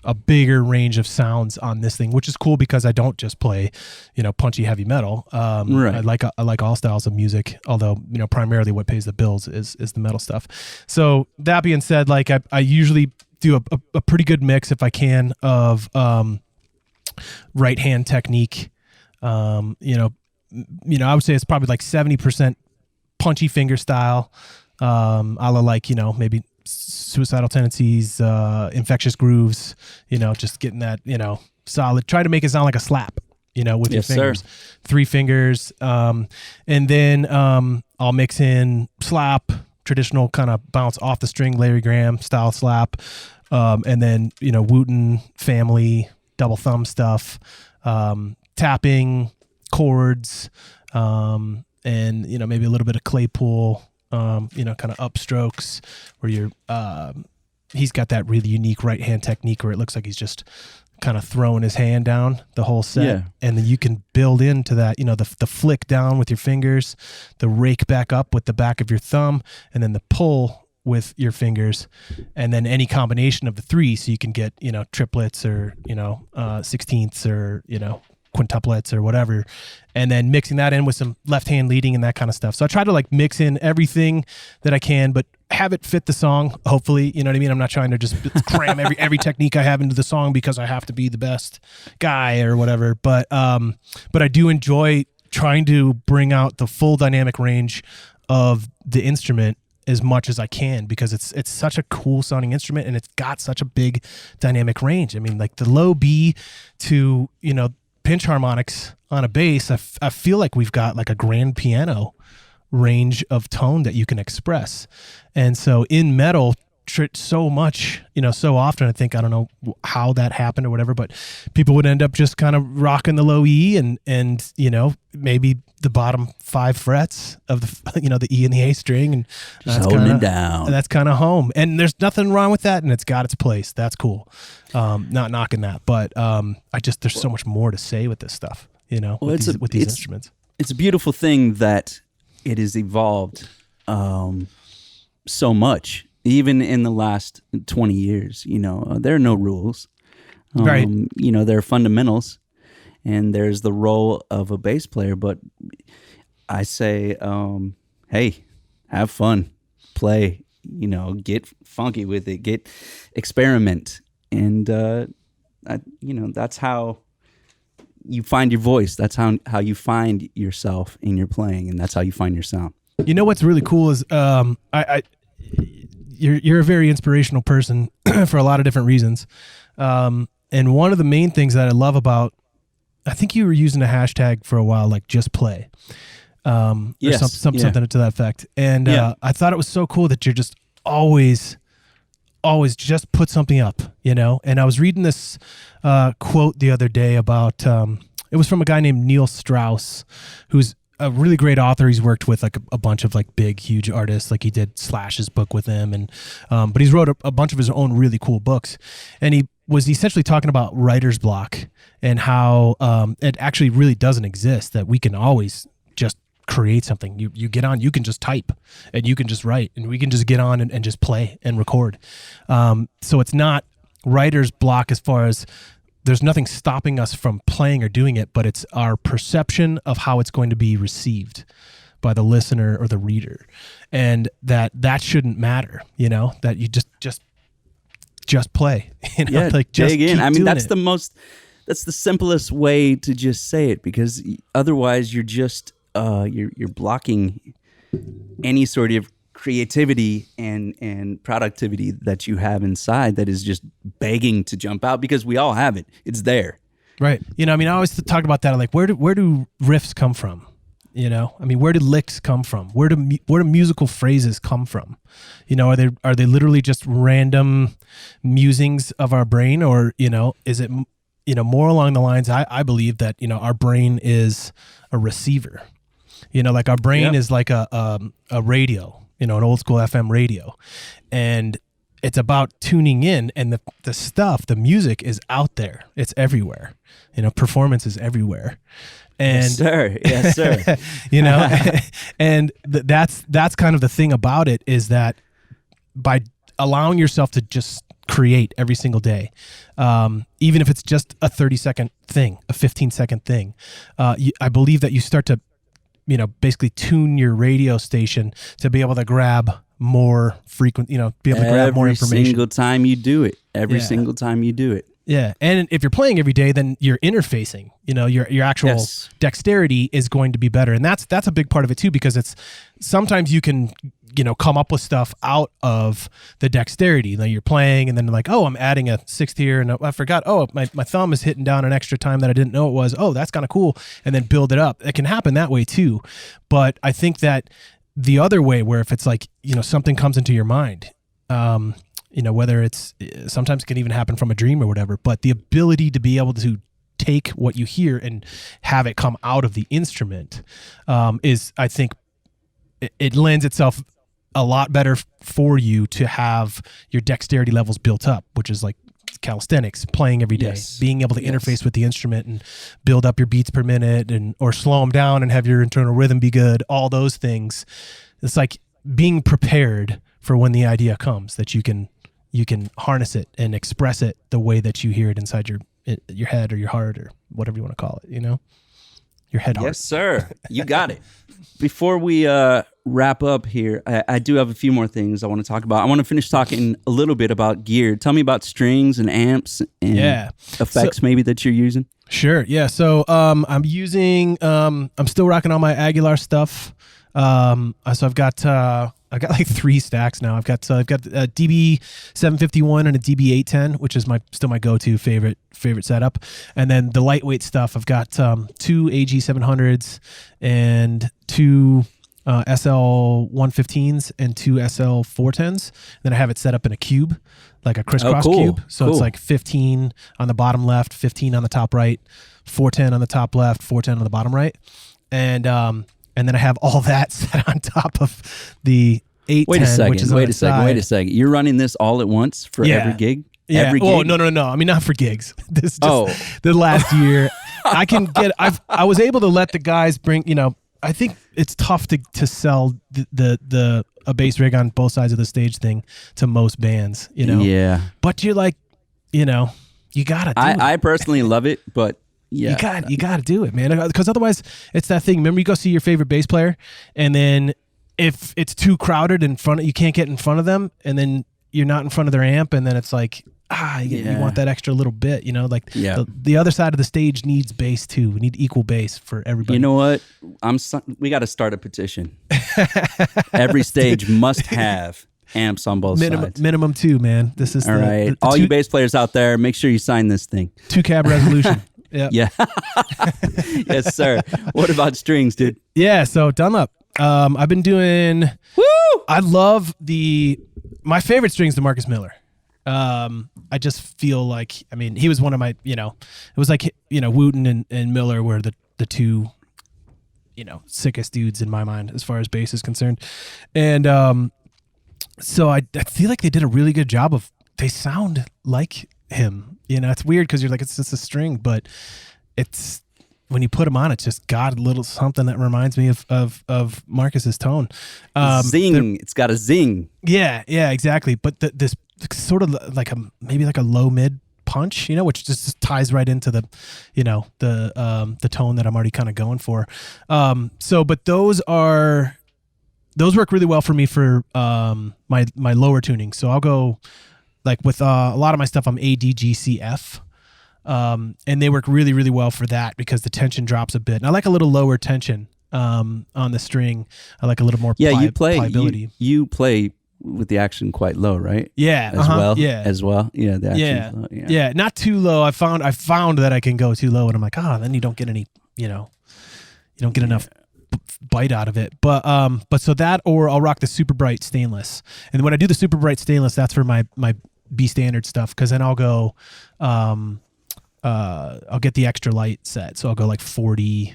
a bigger range of sounds on this thing, which is cool because I don't just play, punchy heavy metal. Right. I like all styles of music, although, primarily what pays the bills is the metal stuff. So that being said, like I usually do a pretty good mix if I can of right hand technique. I would say it's probably like 70% punchy finger style, a la like, maybe Suicidal Tendencies, Infectious Grooves, just getting that, solid. Try to make it sound like a slap, with your fingers. Sir. 3 fingers. And then I'll mix in slap, traditional kind of bounce off the string Larry Graham style slap. And then, Wooten family, double thumb stuff, tapping, chords, and maybe a little bit of Claypool, kind of upstrokes where you're. He's got that really unique right hand technique where it looks like he's just kind of throwing his hand down the whole set, and then you can build into that, the flick down with your fingers, the rake back up with the back of your thumb, and then the pull with your fingers, and then any combination of the three, so you can get triplets or sixteenths or quintuplets or whatever, and then mixing that in with some left hand leading and that kind of stuff. So I try to like mix in everything that I can, but have it fit the song, hopefully. You know what I mean? I'm not trying to just cram every technique I have into the song because I have to be the best guy or whatever. But I do enjoy trying to bring out the full dynamic range of the instrument as much as I can, because it's such a cool sounding instrument and it's got such a big dynamic range. I mean, like the low B to, pinch harmonics on a bass, I feel like we've got like a grand piano range of tone that you can express. And so in metal, so much, so often, I think, I don't know how that happened or whatever, but people would end up just kind of rocking the low E and maybe the bottom 5 frets of the, the E and the A string, and that's holding it down. And that's kind of home. And there's nothing wrong with that, and it's got its place. That's cool. Not knocking that, but there's so much more to say with this stuff, with these instruments. It's a beautiful thing that it has evolved so much. Even in the last 20 years, there are no rules. Right. There are fundamentals, and there's the role of a bass player. But I say, hey, have fun, play, get funky with it, experiment. And, that's how you find your voice. That's how you find yourself in your playing, and that's how you find your sound. What's really cool is You're a very inspirational person for a lot of different reasons. And one of the main things that I love about, I think you were using a hashtag for a while, like just play, or something to that effect. And I thought it was so cool that you're just always just put something up, And I was reading this quote the other day about, it was from a guy named Neil Strauss, who's a really great author. He's worked with like a bunch of like big, huge artists. Like he did Slash's book with him, and but he's wrote a bunch of his own really cool books. And he was essentially talking about writer's block and how it actually really doesn't exist. That we can always just create something. You get on, you can just type, and you can just write, and we can just get on and just play and record. So it's not writer's block as far as there's nothing stopping us from playing or doing it, but it's our perception of how it's going to be received by the listener or the reader. And that shouldn't matter, that you just play, like just dig in. I mean, that's it. That's the simplest way to just say it, because otherwise you're just, you're blocking any sort of creativity and productivity that you have inside that is just begging to jump out, because we all have it. It's there. Right. I always talk about that. Like, where do riffs come from? Where do licks come from? Where do musical phrases come from? Are they literally just random musings of our brain, or, is it, more along the lines, I believe that, our brain is a receiver, like our brain is like a radio, an old school FM radio, and it's about tuning in, and the stuff, the music is out there. It's everywhere. Performance is everywhere. And yes, sir. And that's kind of the thing about it, is that by allowing yourself to just create every single day, even if it's just a 30-second thing, a 15-second thing, I believe that you start to basically tune your radio station to be able to grab more frequent, be able to grab more information. Every single time you do it. Single time you do it. Yeah. And if you're playing every day, then you're interfacing, your actual dexterity is going to be better. And that's a big part of it too, because it's sometimes you can, come up with stuff out of the dexterity. Like you're playing and then like, oh, I'm adding a sixth here, and I forgot, oh, my thumb is hitting down an extra time that I didn't know it was. Oh, that's kind of cool. And then build it up. It can happen that way too. But I think that the other way, where if it's like, something comes into your mind, whether it's, sometimes it can even happen from a dream or whatever, but the ability to be able to take what you hear and have it come out of the instrument, is, I think, it lends itself a lot better for you to have your dexterity levels built up, which is like calisthenics, playing every day, being able to interface with the instrument and build up your beats per minute, and or slow them down and have your internal rhythm be good. All those things. It's like being prepared for when the idea comes, that you can harness it and express it the way that you hear it inside your head or your heart or whatever you want to call it, your head heart. Yes, sir. You got it. Before we wrap up here, I do have a few more things I want to talk about. I want to finish talking a little bit about gear. Tell me about strings and amps and effects maybe that you're using. Sure. Yeah. So I'm using, I'm still rocking all my Aguilar stuff. So I've got like 3 stacks now. I've got a DB 751 and a DB 810, which is still my go-to favorite setup. And then the lightweight stuff, I've got 2 AG 700s and 2 SL 115s and 2 SL 410s. Then I have it set up in a cube, like a crisscross cube. So it's like 15 on the bottom left, 15 on the top right, 410 on the top left, 410 on the bottom right. And then I have all that set on top of the 810, which is Wait a second. You're running this all at once for every gig? Yeah. Every gig? Oh, no. I mean, not for gigs. This is just the last year. I was able to let the guys bring, I think it's tough to sell a bass rig on both sides of the stage thing to most bands, Yeah. But you're like, you gotta do it. I personally love it, but yeah, you got to do it, man. Because otherwise, it's that thing. Remember, you go see your favorite bass player, and then if it's too crowded you can't get in front of them, and then you're not in front of their amp, and then it's like, you want that extra little bit, the other side of the stage needs bass too. We need equal bass for everybody. You know what? We got to start a petition. Every stage must have amps on both sides. Minimum 2, man. This is all right. All you bass players out there, make sure you sign this thing. 2 cab resolution. Yep. Yeah. Yes, sir. What about strings, dude? Yeah, so Dunlop. I've been doing... Woo! I love my favorite string's the Marcus Miller. I just feel like, he was one of my, it was like, Wooten and Miller were the 2, sickest dudes in my mind as far as bass is concerned. And so I feel like they did a really good job they sound like him. It's weird because you're like, it's just a string, but it's, when you put them on, it's just got a little something that reminds me of Marcus's tone. Zing. It's got a zing. Yeah, exactly. But this sort of like maybe like a low mid punch, which just ties right into the tone that I'm already kind of going for. But those work really well for me for my lower tuning. So I'll go like with a lot of my stuff, I'm ADGCF. And they work really, really well for that because the tension drops a bit. And I like a little lower tension on the string. I like a little more pliability. You play with the action quite low, right? Yeah. As well. Yeah. The action's low. Yeah. Not too low. I found that I can go too low, and I'm like, then you don't get any, you don't get enough bite out of it. But so that, or I'll rock the super bright stainless. And when I do the super bright stainless, that's for my B standard stuff. Cause then I'll go, I'll get the extra light set. So I'll go like 40.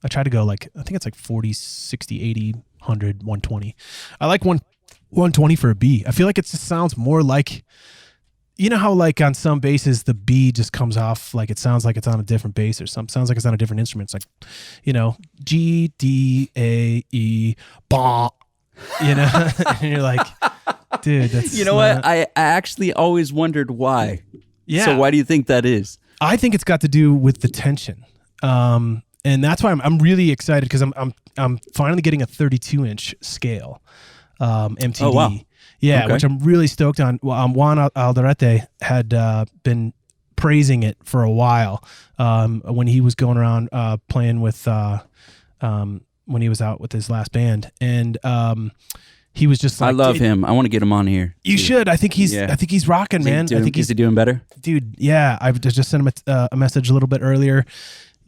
I try to go like, I think it's like 40, 60, 80, 100, 120. I like 120 for a B. I feel like it just sounds more like, how like on some basses, the B just comes off like it sounds like it's on a different bass or something. Sounds like it's on a different instrument. It's like, G, D, A, E, ba, and you're like, dude, that's what? I actually always wondered why. Yeah. So why do you think that is? I think it's got to do with the tension. And that's why I'm really excited because I'm finally getting a 32-inch scale MTD. Oh, wow. Yeah, okay. Which I'm really stoked on. Juan Alderete had been praising it for a while when he was going around playing with when he was out with his last band, and he was just like, I love him. I want to get him on here. You should. I think he's rocking, man. Is he doing better? Dude, yeah. I just sent him a message a little bit earlier.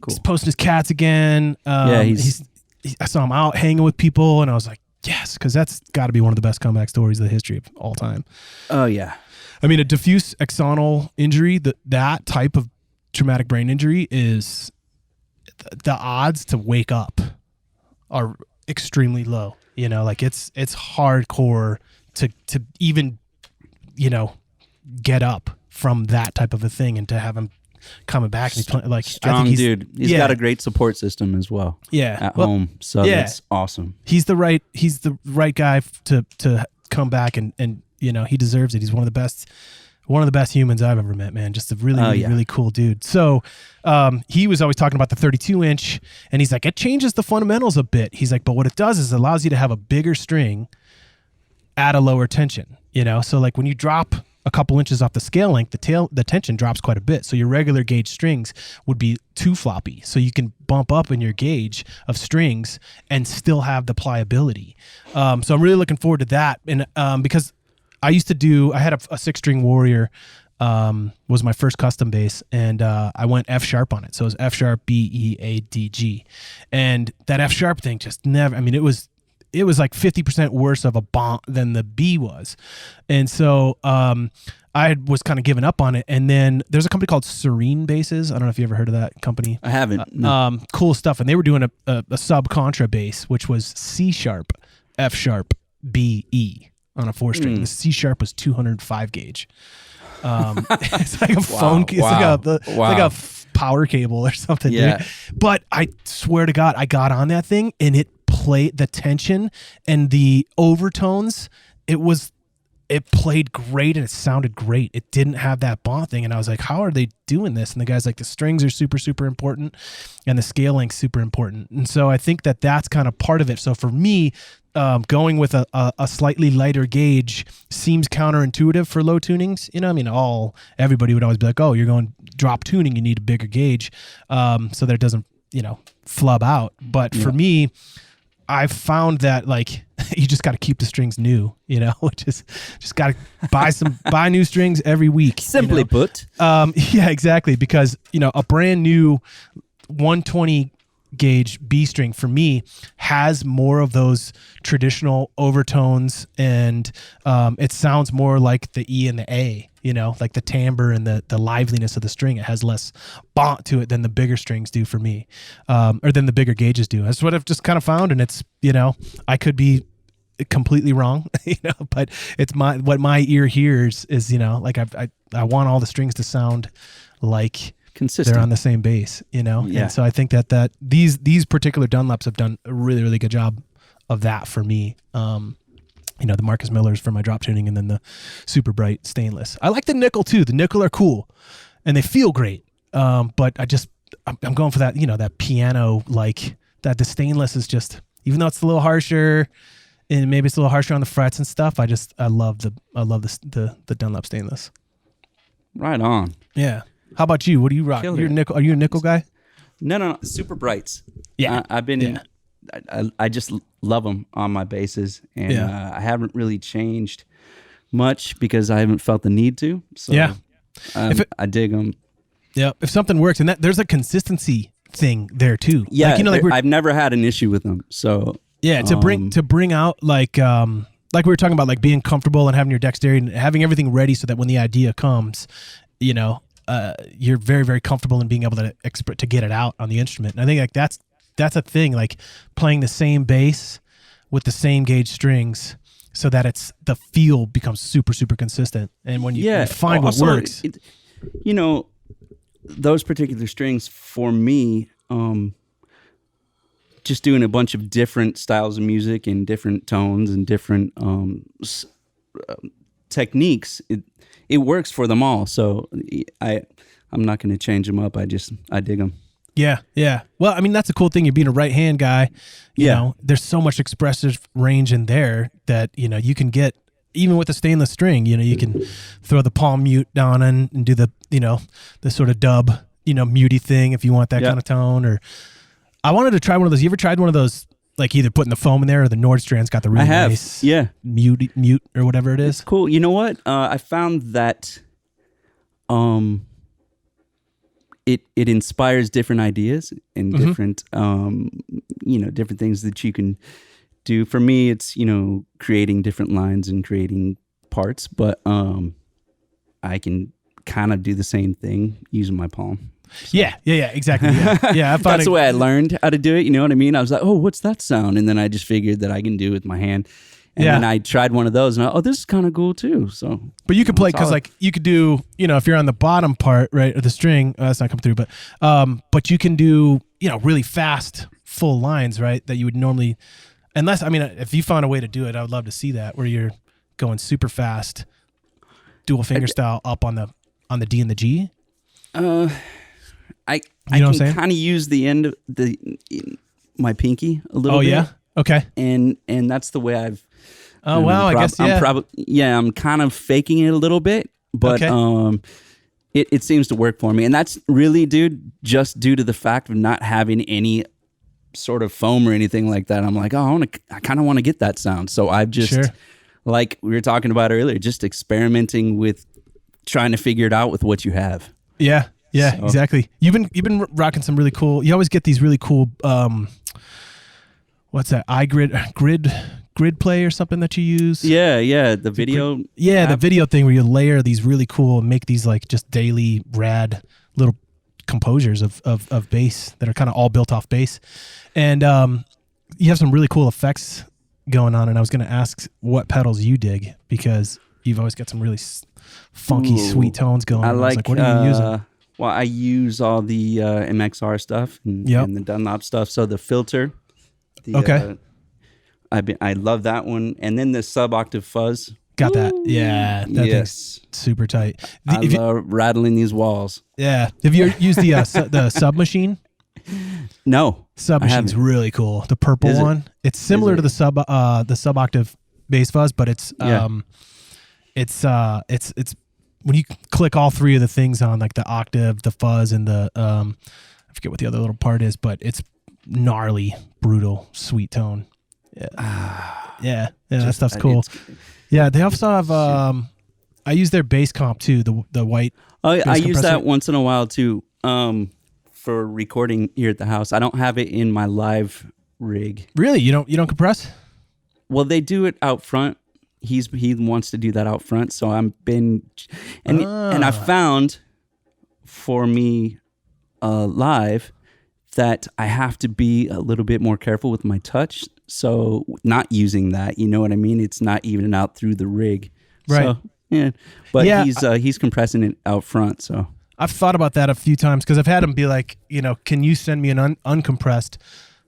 Cool. He's posting his cats again. I saw him out hanging with people, and I was like, yes, because that's got to be one of the best comeback stories of the history of all time. Oh, yeah. I mean, a diffuse axonal injury, that type of traumatic brain injury is the odds to wake up are extremely low. You know, like it's hardcore to even, you know, get up from that type of a thing, and to have him coming back and he's playing, like, strong dude. He's got a great support system as well. Yeah, at home. So that's awesome. He's the right guy to come back, and you know, he deserves it. He's one of the best humans I've ever met, man. Just a really cool dude. So he was always talking about the 32-inch, and he's like, it changes the fundamentals a bit. He's like, but what it does is it allows you to have a bigger string at a lower tension, you know? So like when you drop a couple inches off the scale length, the tension drops quite a bit. So your regular gauge strings would be too floppy. So you can bump up in your gauge of strings and still have the pliability. So I'm really looking forward to that. And because I had a 6-string Warrior, was my first custom bass, and I went F sharp on it. So it was F sharp, B, E, A, D, G. And that F sharp thing just never, I mean, it was like 50% worse of a bonk than the B was. And so I was kind of giving up on it. And then there's a company called Serene Basses. I don't know if you ever heard of that company. I haven't. No. Cool stuff. And they were doing a sub contra bass, which was C sharp, F sharp, B, E on a 4-string. The C sharp was 205 gauge. It's like a phone. It's like a power cable or something. Yeah. Dude. But I swear to God, I got on that thing and it played the tension and the overtones. It played great and it sounded great. It didn't have that bonk thing. And I was like, how are they doing this? And the guy's like, the strings are super, super important and the scale length's super important. And so I think that that's kind of part of it. So for me, going with a slightly lighter gauge seems counterintuitive for low tunings. You know, I mean, everybody would always be like, oh, you're going drop tuning, you need a bigger gauge, so that it doesn't, you know, flub out. But for me, I've found that like you just got to keep the strings new, you know, just got to buy new strings every week. Simply put. Yeah, exactly. Because, you know, a brand new 120 gauge B string for me has more of those traditional overtones, and it sounds more like the E and the A, you know, like the timbre and the liveliness of the string. It has less bonk to it than the bigger strings do for me, or than the bigger gauges do. That's what I've just kind of found, and it's, you know, I could be completely wrong, you know, but it's what my ear hears is, you know, like I want all the strings to sound like consistent. They're on the same bass, you know? Yeah. And so I think that these particular Dunlops have done a really, really good job of that for me. You know, the Marcus Millers for my drop tuning, and then the super bright stainless. I like the nickel too. The nickel are cool and they feel great. But I'm going for that, you know, that piano, like that. The stainless is just, even though it's a little harsher and maybe it's a little harsher on the frets and stuff, I love the Dunlop stainless. Right on. Yeah. How about you? What do you rock? Are you a nickel guy? No. Super brights. Yeah. I've been, I just love them on my basses, and I haven't really changed much because I haven't felt the need to. So I dig them. Yeah. If something works, and there's a consistency thing there too. Yeah. Like, you know, I've never had an issue with them. So yeah, to bring out like we were talking about, like being comfortable and having your dexterity and having everything ready so that when the idea comes, you know, you're very, very comfortable in being able to get it out on the instrument. And I think like that's a thing, like playing the same bass with the same gauge strings so that the feel becomes super, super consistent. And when you find what works, you know, those particular strings for me, just doing a bunch of different styles of music and different tones and different techniques, it works for them all. So I'm not going to change them up. I dig them. Yeah. Yeah. Well, I mean, that's a cool thing. You're being a right hand guy. You know, there's so much expressive range in there that, you know, you can get, even with a stainless string, you know, you can throw the palm mute down and do the, you know, the sort of dub, you know, muty thing if you want that kind of tone. Or I wanted to try one of those. You ever tried one of those, like either putting the foam in there or the Nordstrand's got the really nice mute or whatever it is? It's cool. You know what? I found that it inspires different ideas and different, you know, different things that you can do. For me, it's, you know, creating different lines and creating parts, but I can kind of do the same thing using my palm. Yeah, exactly. Yeah, I That's the way I learned how to do it. You know what I mean? I was like, oh, what's that sound? And then I just figured that I can do it with my hand. And then I tried one of those, and this is kind of cool too. So, but you could play because like you could do, if you're on the bottom part, right, of the string, that's not coming through. But you can do, really fast full lines, right? That you would normally, if you found a way to do it, I would love to see that where you're going super fast, dual finger style up on the D and the G. I can kind of use the end of my pinky a little bit. Oh yeah, okay. And that's the way I've. Oh wow, I guess I'm kind of faking it a little bit, but it seems to work for me, and that's really, dude, just due to the fact of not having any sort of foam or anything like that. I'm like, I kind of want to get that sound, so I've just like we were talking about earlier, just experimenting with trying to figure it out with what you have. Yeah, exactly. You've been rocking some really cool. You always get these really cool. What's that? Grid play or something that you use? Yeah. The video. The video thing where you layer these really cool and make these like just daily rad little composures of bass that are kind of all built off bass. And you have some really cool effects going on. And I was going to ask what pedals you dig because you've always got some really funky, sweet tones going on. I was like, what are you using? Well, I use all the MXR stuff and the Dunlop stuff. So the filter. I love that one, and then the sub-octave fuzz. Got that? Yeah, that thing's super tight. I love rattling these walls. Yeah, have you used the sub machine? No, sub machine's really cool. The purple one. It's similar to the sub-octave bass fuzz, but it's when you click all three of the things on, like the octave, the fuzz, and the I forget what the other little part is, but it's gnarly, brutal, sweet tone. Yeah, that stuff's cool. Yeah, they also have. I use their bass comp too. The white. Oh, I use that once in a while too. For recording here at the house, I don't have it in my live rig. Really, you don't compress? Well, they do it out front. He wants to do that out front, so and I found for me live that I have to be a little bit more careful with my touch. So not using that, you know what I mean? It's not evening out through the rig. Right. So, yeah. But he's compressing it out front. So I've thought about that a few times because I've had him be like, can you send me an uncompressed?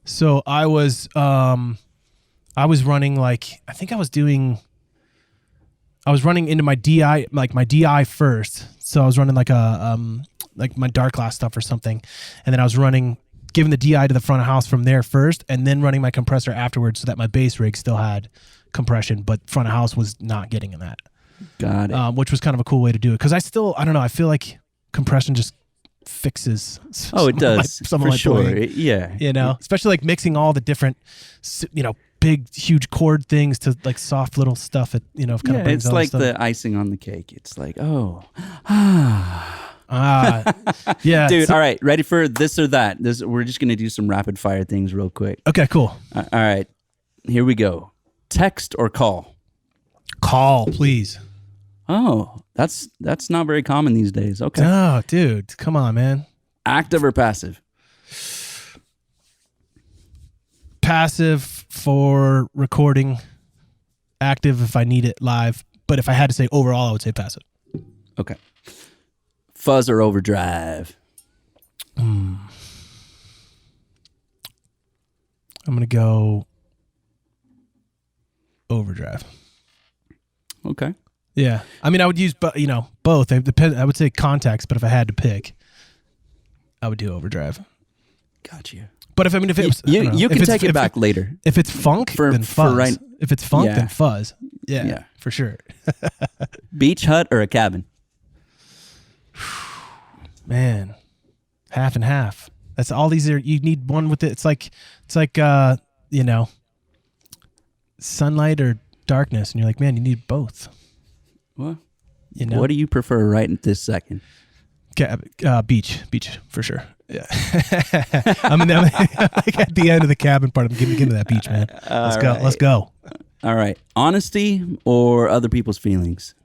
So I was running like, I was running into my DI, like my DI first. So I was running like like my dark glass stuff or something. And then I was giving the DI to the front of house from there first, and then running my compressor afterwards so that my bass rig still had compression, but front of house was not getting in that. Got it. Which was kind of a cool way to do it. Because I don't know, I feel like compression just fixes it does. Some of my sure. playing. Yeah. Especially like mixing all the different, big, huge chord things to like soft little stuff. It, kind of brings it's like stuff. the icing on the cake. It's like, yeah, dude. So, all right, ready for this or that? We're just gonna do some rapid fire things real quick. Okay, cool. All right, here we go. Text or call? Call, please. Oh, that's not very common these days. Okay. Oh, dude, come on, man. Active or passive? Passive for recording. Active if I need it live. But if I had to say overall, I would say passive. Okay. Fuzz or overdrive? I'm going to go overdrive. Okay. Yeah. I mean, I would use both. It depends. I would say context, but if I had to pick, I would do overdrive. Got you. But if it was, you can take it back later. If it's funk, then fuzz. If it's funk, then fuzz. Yeah, for sure. Beach hut or a cabin? Man, half and half. That's all these are. You need one with it. It's like sunlight or darkness, and you're like, man, you need both. Well, what do you prefer right at this second? Beach for sure. Yeah. I'm like at the end of the cabin part. Give me that beach, man. Let's go. All right. Honesty or other people's feelings?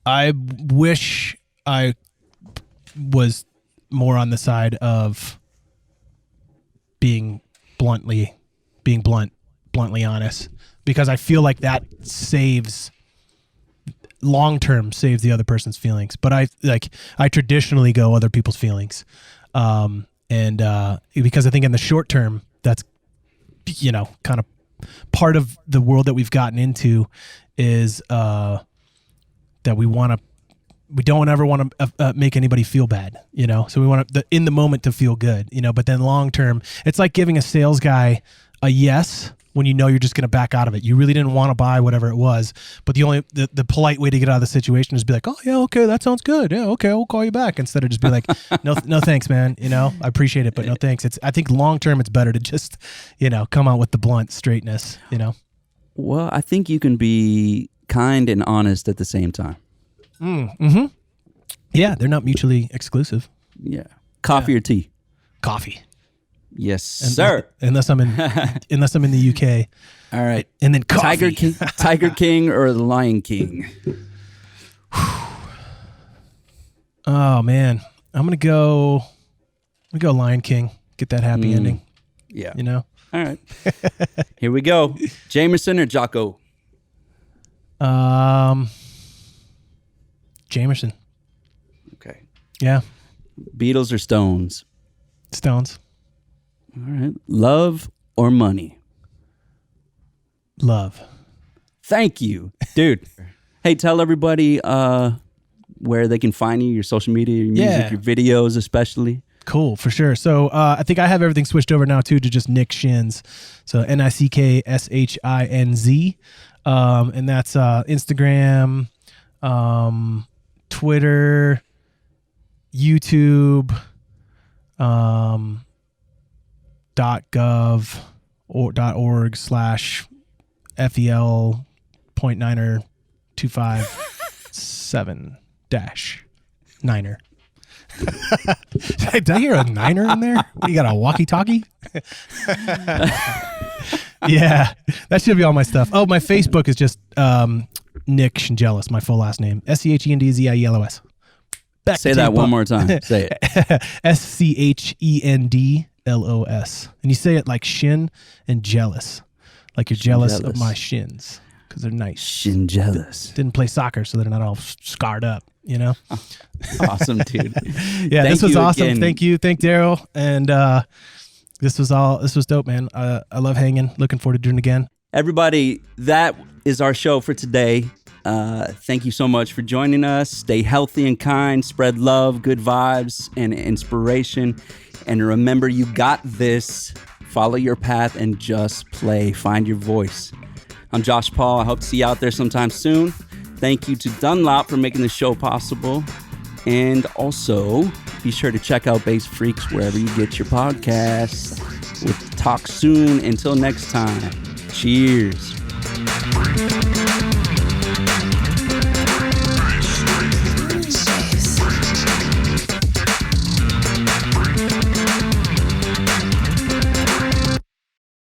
I wish I was more on the side of being bluntly honest, because I feel like that long term saves the other person's feelings. But I traditionally go other people's feelings, and because I think in the short term, that's kind of part of the world that we've gotten into is that we don't ever want to make anybody feel bad, so we want in the moment to feel good, but then long term, it's like giving a sales guy a yes when you're just going to back out of it. You really didn't want to buy whatever it was, but the polite way to get out of the situation is be like, oh yeah, okay, that sounds good. Yeah, okay, we'll call you back, instead of just be like, no thanks, man. I appreciate it, but no thanks. I think long term it's better to just, come out with the blunt straightness, Well, I think you can be kind and honest at the same time. Mm-hmm. Yeah, they're not mutually exclusive. Yeah. Coffee or tea? Coffee. Yes, sir. Unless I'm in the UK. All right. And then coffee. Tiger King or the Lion King? Oh man, I'm gonna go Lion King. Get that happy ending. Yeah. All right. Here we go. Jamerson or Jocko? Jamerson. Okay. Yeah. Beatles or Stones? Stones. All right. Love or money? Love. Thank you, dude. Hey, tell everybody where they can find you, your social media, your music, your videos especially. Cool, for sure. So I think I have everything switched over now too to just Nick Shinz. So NickShinz. And that's Instagram, Twitter, YouTube, .gov or .org/FEL.9er257-9er. Did I hear a niner in there? What, you got a walkie-talkie? Yeah, that should be all my stuff. Oh, my Facebook is just Nick Schendzielos, my full last name. SCHENDZIELOS. Say that one more time. Say it. SCHENDLOS. And you say it like shin and jealous. Like you're jealous of my shins because they're nice. Shinjealous. Didn't play soccer, so they're not all scarred up, Awesome, dude. Yeah, this was awesome. Again. Thank you. Thank Daryl. And this was dope, man. I love hanging. Looking forward to doing it again. Everybody, that is our show for today. Thank you so much for joining us. Stay healthy and kind. Spread love, good vibes, and inspiration. And remember, you got this. Follow your path and just play. Find your voice. I'm Josh Paul. I hope to see you out there sometime soon. Thank you to Dunlop for making the show possible. And also, be sure to check out Bass Freaks wherever you get your podcasts. We'll talk soon. Until next time, cheers.